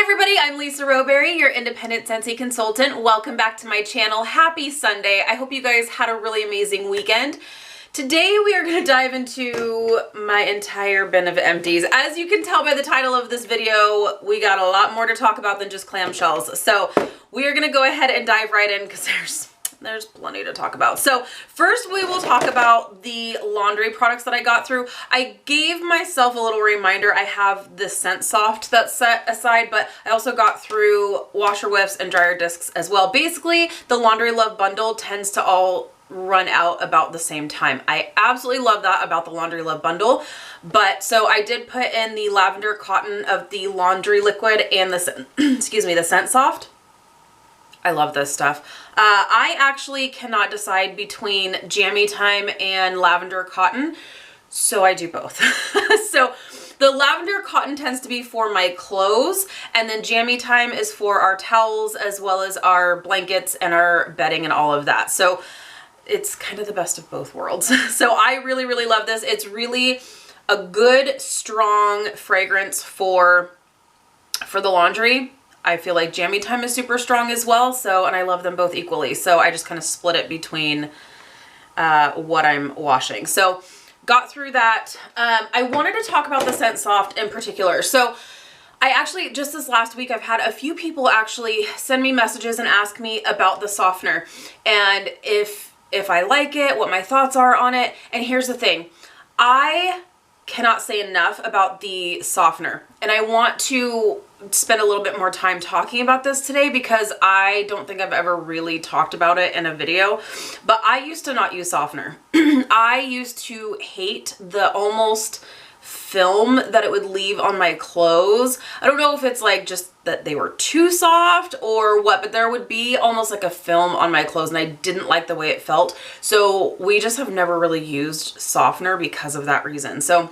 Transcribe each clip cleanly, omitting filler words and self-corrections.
everybody, I'm Lisa Rowberry, your independent Scentsy consultant. Welcome back to my channel. Happy Sunday. I hope you guys had a really amazing weekend. Today we are going to dive into my entire bin of empties. As you can tell by the title of this video, we got a lot more to talk about than just clamshells. So we are going to go ahead and dive right in because there's plenty to talk about. So first we will talk about the laundry products that I got through. I gave myself a little reminder. I have the Scent Soft that's set aside, but I also got through washer whiffs and dryer discs as well. Basically, the Laundry Love bundle tends to all run out about the same time. I absolutely love that about the Laundry Love bundle. But so I did put in the lavender cotton of the laundry liquid and the excuse me, the Scent Soft. I love this stuff. I actually cannot decide between Jammy Time and lavender cotton, so I do both. So the lavender cotton tends to be for my clothes, and then Jammy Time is for our towels as well as our blankets and our bedding and all of that. So it's kind of the best of both worlds. So I really, really love this. It's really a good, strong fragrance for the laundry. I feel like Jammy Time is super strong as well, so, and I love them both equally. So I just kind of split it between what I'm washing. So got through that. I wanted to talk about the Scent Soft in particular. So I actually, just this last week, I've had a few people actually send me messages and ask me about the softener and if I like it, what my thoughts are on it. And here's the thing. I cannot say enough about the softener, and I want to spend a little bit more time talking about this today because I don't think I've ever really talked about it in a video. But I used to not use softener. I used to hate the almost film that it would leave on my clothes. I don't know if it's like just that they were too soft or what, but there would be almost like a film on my clothes and I didn't like the way it felt. So we just have never really used softener because of that reason. So,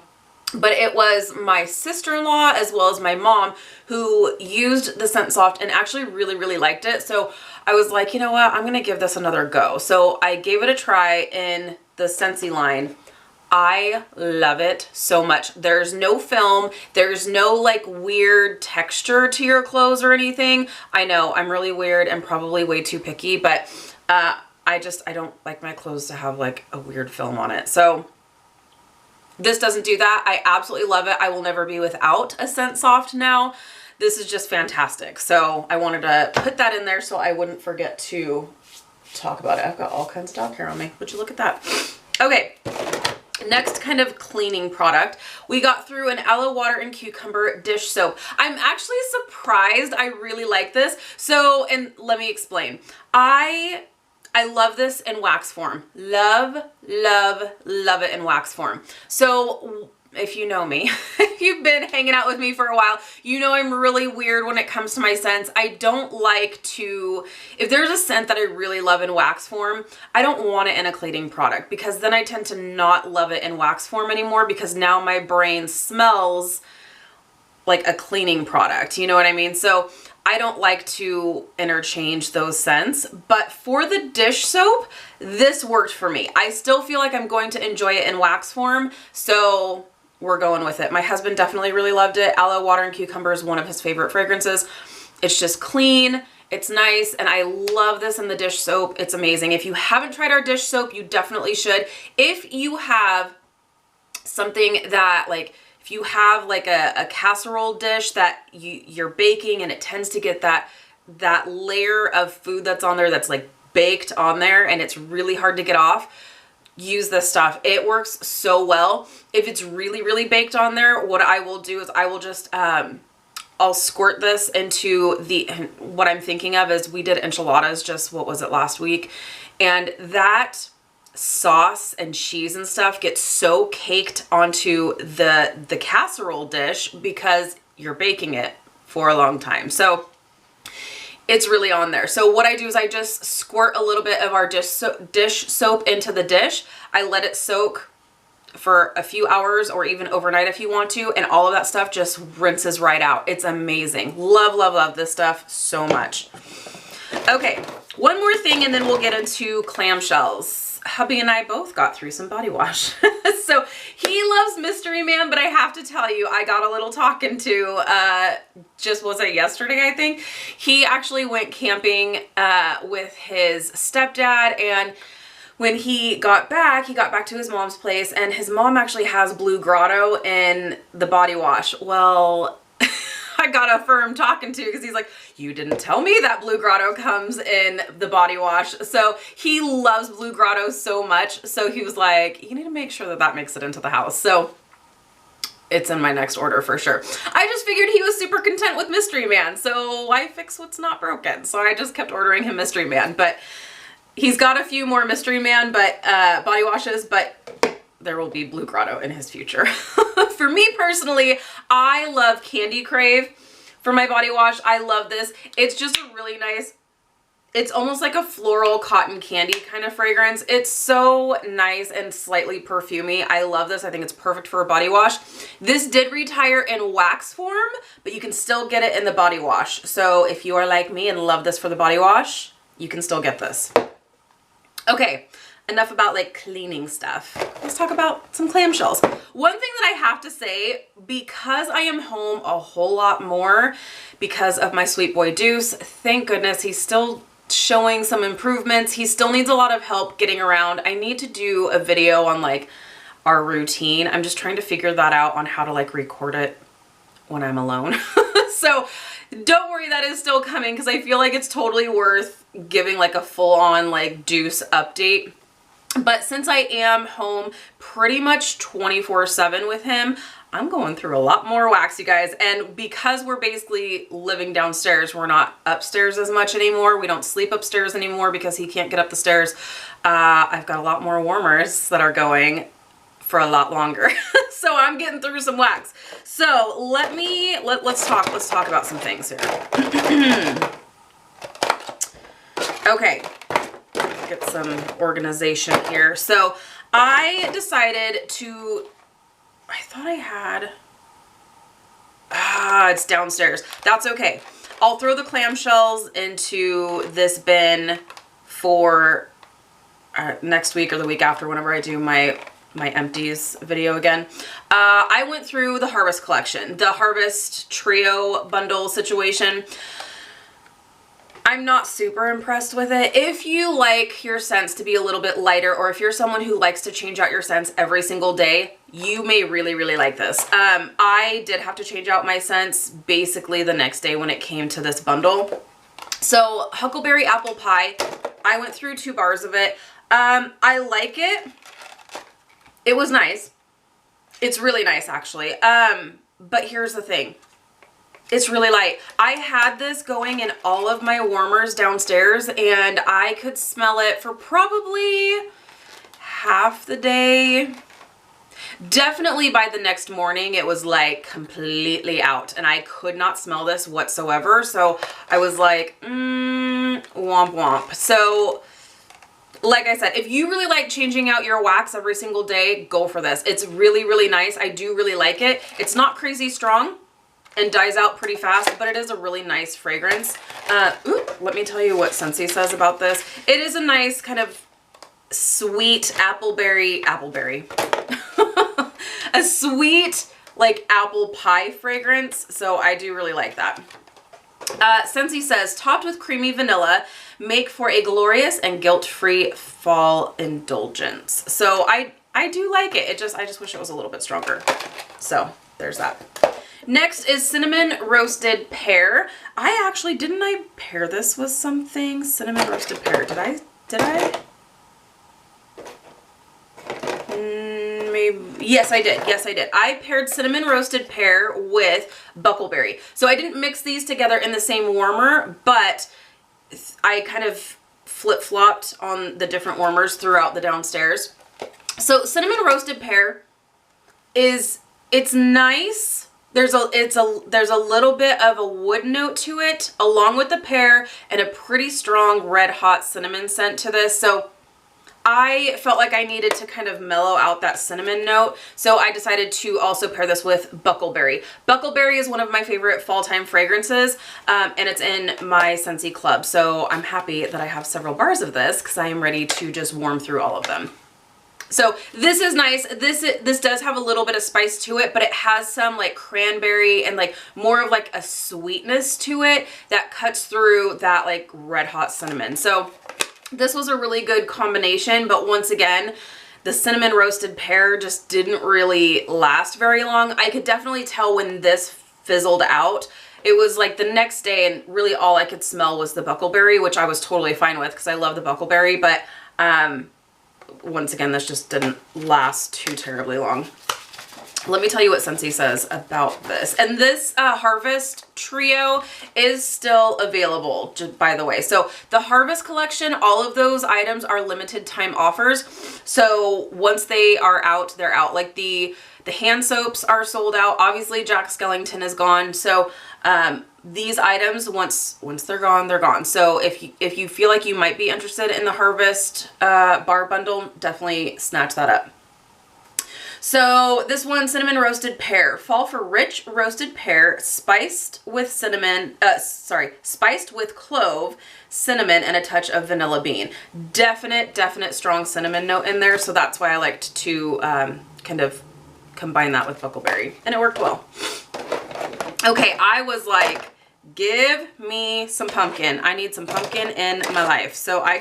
but it was my sister-in-law as well as my mom who used the Scent Soft and actually really, really liked it. So I was like, you know what, I'm gonna give this another go. So I gave it a try in the Scentsy line. I love it so much. There's no film. There's no like weird texture to your clothes or anything. I know I'm really weird and probably way too picky, but I don't like my clothes to have like a weird film on it. So this doesn't do that. I absolutely love it. I will never be without a Scent Soft now. This is just fantastic. So I wanted to put that in there so I wouldn't forget to talk about it. I've got all kinds of stuff here on me. Would you look at that? Okay. Next kind of cleaning product, we got through an aloe water and cucumber dish soap. I'm actually surprised. I really like this. So, and let me explain. I love this in wax form. Love, love, love it in wax form. So if you know me, if you've been hanging out with me for a while, you know I'm really weird when it comes to my scents. I don't like to, if there's a scent that I really love in wax form, I don't want it in a cleaning product because then I tend to not love it in wax form anymore because now my brain smells like a cleaning product. You know what I mean? So I don't like to interchange those scents, but for the dish soap, this worked for me. I still feel like I'm going to enjoy it in wax form. So we're going with it. My husband definitely really loved it. Aloe water and cucumber is one of his favorite fragrances. It's just clean, it's nice, and I love this in the dish soap. It's amazing. If you haven't tried our dish soap, you definitely should. If you have something that like, if you have like a casserole dish that you're baking and it tends to get that layer of food that's on there that's like baked on there and it's really hard to get off, use this stuff. It works so well. If it's really, really baked on there, what I will do is I will just, I'll squirt this into what I'm thinking of is we did enchiladas just, what was it, last week? And that sauce and cheese and stuff gets so caked onto the casserole dish because you're baking it for a long time. So it's really on there. So what I do is I just squirt a little bit of our dish soap into the dish. I let it soak for a few hours or even overnight if you want to, and all of that stuff just rinses right out. It's amazing. Love, love, love this stuff so much. Okay, one more thing and then we'll get into clamshells. hubby and I both got through some body wash. So he loves Mystery Man, but I have to tell you, I got a little talking to, just was it yesterday, I think. He actually went camping with his stepdad, and when he got back to his mom's place, and his mom actually has Blue Grotto in the body wash. Well, I got a firm talking to because he's like, you didn't tell me that Blue Grotto comes in the body wash. So he loves Blue Grotto so much. So he was like, you need to make sure that that makes it into the house. So it's in my next order for sure. I just figured he was super content with Mystery Man. So why fix what's not broken? So I just kept ordering him Mystery Man. But he's got a few more Mystery Man body washes, but there will be Blue Grotto in his future. For me personally, I love Candy Crave for my body wash. I love this. It's just a really nice, it's almost like a floral cotton candy kind of fragrance. It's so nice and slightly perfumey. I love this. I think it's perfect for a body wash. This did retire in wax form, but you can still get it in the body wash. So if you are like me and love this for the body wash, you can still get this. Okay. Enough about like cleaning stuff. Let's talk about some clamshells. One thing that I have to say, because I am home a whole lot more because of my sweet boy Deuce, thank goodness he's still showing some improvements. He still needs a lot of help getting around. I need to do a video on like our routine. I'm just trying to figure that out on how to like record it when I'm alone. So don't worry, that is still coming because I feel like it's totally worth giving like a full on like Deuce update. But since I am home pretty much 24/7 with him, I'm going through a lot more wax, you guys. And because we're basically living downstairs, we're not upstairs as much anymore. We don't sleep upstairs anymore because he can't get up the stairs. I've got a lot more warmers that are going for a lot longer. So I'm getting through some wax. So let's talk about some things here. Okay. Get some organization here. So I decided to, I thought I had, it's downstairs. That's okay. I'll throw the clamshells into this bin for next week or the week after, whenever I do my empties video again. I went through the Harvest collection, the Harvest trio bundle situation. I'm not super impressed with it. If you like your scents to be a little bit lighter, or if you're someone who likes to change out your scents every single day, you may really, really like this. I did have to change out my scents basically the next day when it came to this bundle. So Huckleberry Apple Pie, I went through 2 bars of it. I like it. It was nice. It's really nice actually. But here's the thing. It's really light. I had this going in all of my warmers downstairs, and I could smell it for probably half the day. Definitely by the next morning, it was like completely out, and I could not smell this whatsoever. So I was like, womp womp. So like I said, if you really like changing out your wax every single day, go for this. It's really, really nice. I do really like it. It's not crazy strong and dies out pretty fast, but it is a really nice fragrance. Let me tell you what Scentsy says about this. It is a nice kind of sweet appleberry, a sweet like apple pie fragrance. So I do really like that. Scentsy says, topped with creamy vanilla, make for a glorious and guilt-free fall indulgence. So I do like it. I just wish it was a little bit stronger. So there's that. Next is cinnamon roasted pear. Didn't I pair this with something? Cinnamon roasted pear. Did I? Maybe. Yes, I did. Yes, I did. I paired cinnamon roasted pear with buckleberry. So I didn't mix these together in the same warmer, but I kind of flip-flopped on the different warmers throughout the downstairs. So cinnamon roasted pear it's nice. There's a little bit of a wood note to it along with the pear, and a pretty strong red hot cinnamon scent to this. So I felt like I needed to kind of mellow out that cinnamon note, so I decided to also pair this with Huckleberry. Huckleberry is one of my favorite fall time fragrances, and it's in my Scentsy Club, so I'm happy that I have several bars of this because I am ready to just warm through all of them. So this is nice. This does have a little bit of spice to it, but it has some like cranberry and like more of like a sweetness to it that cuts through that like red hot cinnamon. So this was a really good combination, but once again, the cinnamon roasted pear just didn't really last very long. I could definitely tell when this fizzled out. It was like the next day and really all I could smell was the Huckleberry, which I was totally fine with because I love the Huckleberry, but once again, this just didn't last too terribly long. Let me tell you what Scentsy says about this. And this Harvest Trio is still available, just by the way. So the Harvest collection, all of those items are limited time offers. So once they are out, they're out. Like the hand soaps are sold out. Obviously, Jack Skellington is gone. So these items, once they're gone, they're gone. So if you feel like you might be interested in the Harvest bar bundle, definitely snatch that up. So this one, cinnamon roasted pear. Fall for rich roasted pear, spiced with cinnamon, spiced with clove, cinnamon, and a touch of vanilla bean. Definite strong cinnamon note in there. So that's why I liked to kind of combine that with Huckleberry, and it worked well. Okay, I was like, give me some pumpkin. I need some pumpkin in my life. So I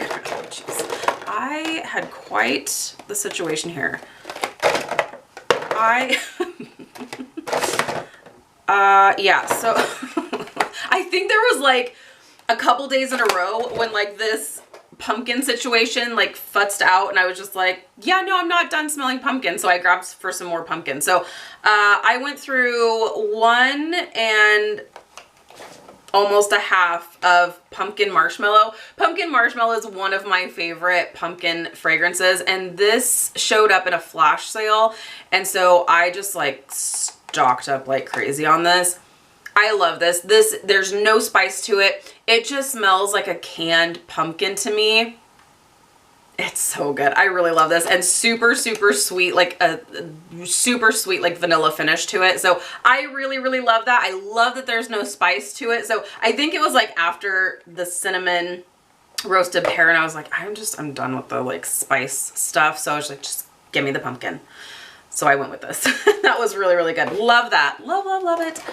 had quite the situation here. Yeah, so I think there was like a couple days in a row when like this pumpkin situation like futzed out, and I was just like, yeah, no, I'm not done smelling pumpkin. So I grabbed for some more pumpkin. So I went through 1 and almost a half of pumpkin marshmallow. Pumpkin marshmallow is one of my favorite pumpkin fragrances, and this showed up in a flash sale, and so I just like stocked up like crazy on this. I love this. There's no spice to it. It just smells like a canned pumpkin to me. It's so good. I really love this, and super sweet, like a super sweet like vanilla finish to it. So I really love that. I love that there's no spice to it. So I think it was like after the cinnamon roasted pear, and I was like, I'm done with the like spice stuff. So I was like, just give me the pumpkin. So I went with this. That was really good. Love that. Love it.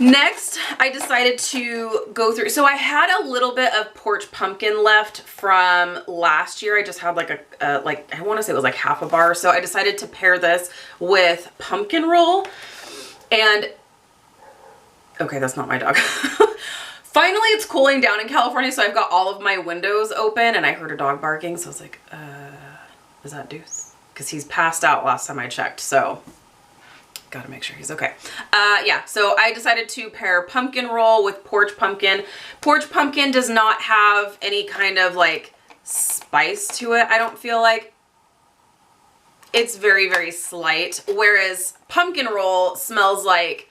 Next, I decided to go through, so I had a little bit of porch pumpkin left from last year. I just had like like I want to say it was like half a bar. So I decided to pair this with pumpkin roll. And okay, that's not my dog. Finally, it's cooling down in California, so I've got all of my windows open, and I heard a dog barking. So I was like, is that Deuce? Because he's passed out last time I checked. So gotta make sure he's okay. Yeah, so I decided to pair pumpkin roll with porch pumpkin. Porch pumpkin does not have any kind of like spice to it, I don't feel like. It's very slight, whereas pumpkin roll smells like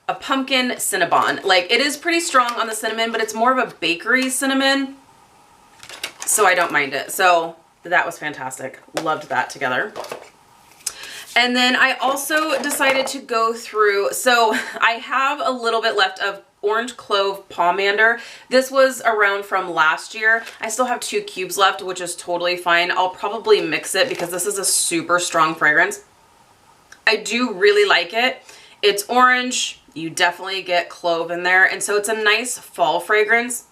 a pumpkin Cinnabon. Like, it is pretty strong on the cinnamon, but it's more of a bakery cinnamon, so I don't mind it. So that was fantastic. Loved that together. And then I also decided to go through, so I have a little bit left of Orange Clove Pomander. This was around from last year. I still have 2 cubes left, which is totally fine. I'll probably mix it because this is a super strong fragrance. I do really like it. It's orange. You definitely get clove in there. And so it's a nice fall fragrance,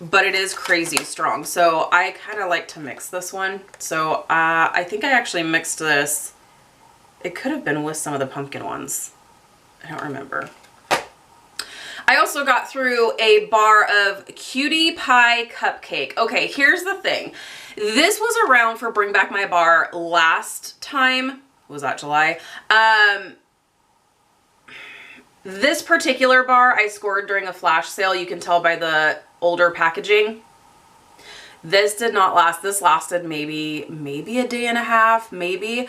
but it is crazy strong. So I kind of like to mix this one. So I think I actually mixed this. It could have been with some of the pumpkin ones. I don't remember. I also got through a bar of Cutie Pie Cupcake. Okay, here's the thing. This was around for Bring Back My Bar last time. Was that July? This particular bar I scored during a flash sale. You can tell by the older packaging. This did not last. This lasted maybe a day and a half, maybe.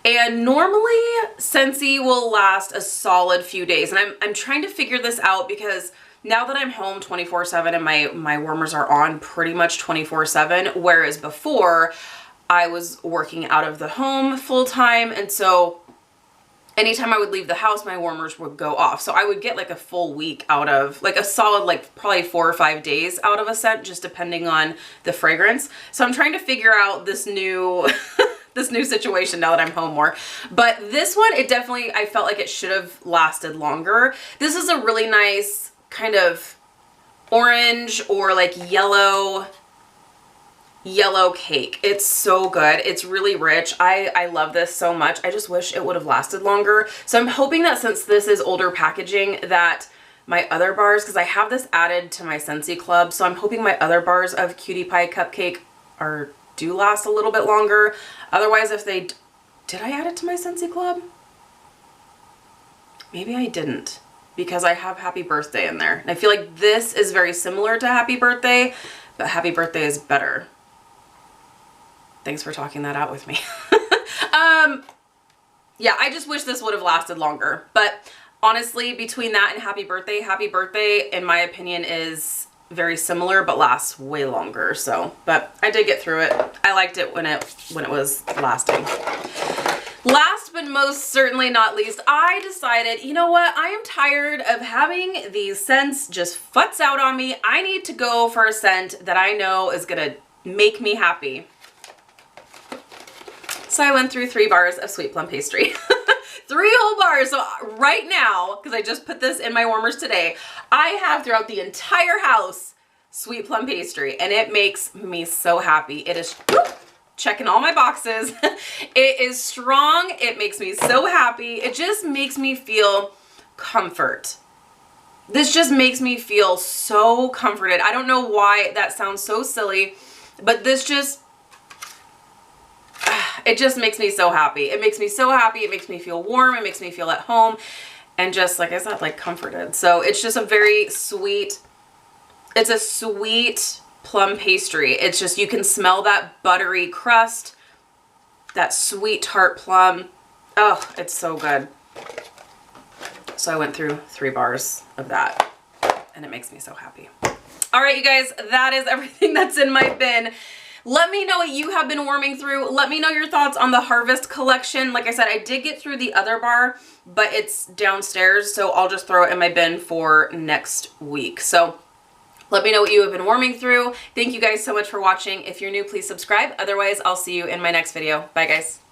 And normally Scentsy will last a solid few days. And I'm trying to figure this out because now that I'm home 24/7 and my warmers are on pretty much 24/7, whereas before I was working out of the home full time, and so anytime I would leave the house, my warmers would go off. So I would get like a full week out of, like a solid, like probably 4 or 5 days out of a scent, just depending on the fragrance. So I'm trying to figure out this new, this new situation now that I'm home more. But this one, it definitely, I felt like it should have lasted longer. This is a really nice kind of orange or like yellow cake. It's so good. It's really rich. I love this so much. I just wish it would have lasted longer. So I'm hoping that since this is older packaging, that my other bars, because I have this added to my Scentsy Club, so I'm hoping my other bars of Cutie Pie Cupcake do last a little bit longer. Otherwise, if they, did I add it to my Scentsy Club? Maybe I didn't, because I have Happy Birthday in there. And I feel like this is very similar to Happy Birthday, but Happy Birthday is better. Thanks for talking that out with me. Yeah, I just wish this would have lasted longer. But honestly, between that and Happy Birthday, in my opinion, is very similar, but lasts way longer. So, but I did get through it. I liked it when it was lasting. Last but most certainly not least, I decided, you know what? I am tired of having these scents just futz out on me. I need to go for a scent that I know is gonna make me happy. So I went through 3 bars of Sweet Plum Pastry. 3 whole bars. So right now, because I just put this in my warmers today, I have throughout the entire house Sweet Plum Pastry, and it makes me so happy. It is checking all my boxes. It is strong. It makes me so happy. It just makes me feel comfort. This just makes me feel so comforted. I don't know why that sounds so silly, but this just, it just makes me so happy. It makes me so happy. It makes me feel warm. It makes me feel at home and just, like I said, like comforted. So it's just a very sweet, it's a sweet plum pastry. It's just, you can smell that buttery crust, that sweet tart plum. Oh, it's so good. So I went through 3 bars of that and it makes me so happy. All right, you guys, that is everything that's in my bin. Let me know what you have been warming through. Let me know your thoughts on the Harvest collection. Like I said, I did get through the other bar, but it's downstairs, so I'll just throw it in my bin for next week. So let me know what you have been warming through. Thank you guys so much for watching. If you're new, please subscribe. Otherwise, I'll see you in my next video. Bye, guys.